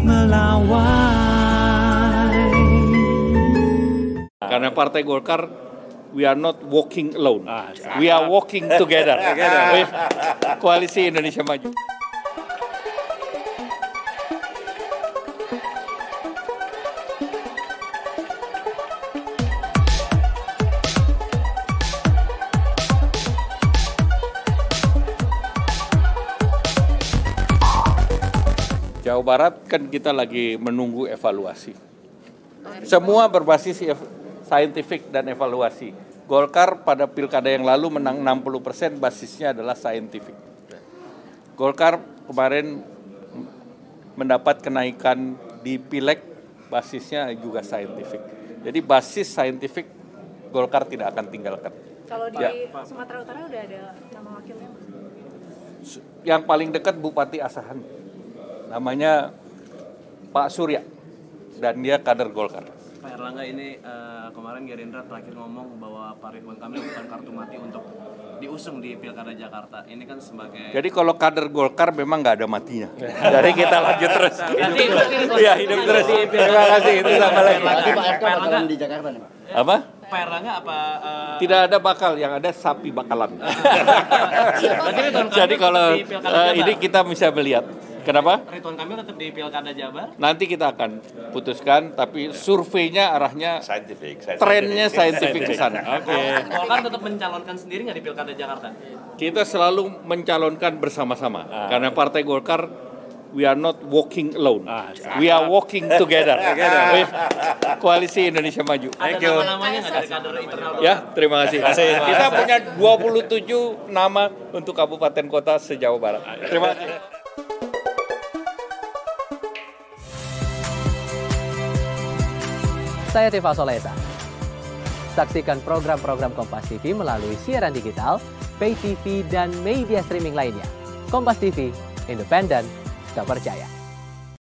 melawai. Karena Partai Golkar, we are not walking alone. We are walking together with Koalisi Indonesia Maju. Jawa Barat kan kita lagi menunggu evaluasi. Semua berbasis saintifik dan evaluasi. Golkar pada pilkada yang lalu menang 60%, basisnya adalah saintifik. Golkar kemarin mendapat kenaikan di pileg, basisnya juga saintifik. Jadi basis saintifik Golkar tidak akan tinggalkan. Kalau di Sumatera Utara udah ada nama wakilnya? Yang paling dekat Bupati Asahan, namanya Pak Surya, dan dia kader Golkar. Pak Erlangga, ini kemarin Gerindra terakhir ngomong bahwa Pak Ridwan Kamil bukan kartu mati untuk diusung di Pilkada Jakarta. Ini kan sebagai... Jadi kalau kader Golkar memang nggak ada matinya. Jadi kita lanjut terus. Iya, hidup terus. Terima kasih. Itu sama lagi. Pak Erlangga di Jakarta nih, Pak. Apa? Pak Erlangga apa? Tidak ada bakal, yang ada sapi bakalan. Jadi kalau ini kita bisa melihat. Kenapa? Ridwan Kamil tetap di Pilkada Jabar? Nanti kita akan putuskan, tapi surveinya arahnya saintifik. Trennya saintifik ke sana. Oke. Golkar tetap mencalonkan sendiri nggak di Pilkada Jakarta? Kita selalu mencalonkan bersama-sama. Karena Partai Golkar, we are not walking alone. We are walking together with Koalisi Indonesia Maju. Ada nama-namanya nggak dari kader internal Golkar? Ya, terima kasih. Kita punya 27 nama untuk kabupaten kota se-Jawa Barat. Terima kasih. Saya Tifa Solesa. Saksikan program-program Kompas TV melalui siaran digital, pay TV, dan media streaming lainnya. Kompas TV, independen, terpercaya.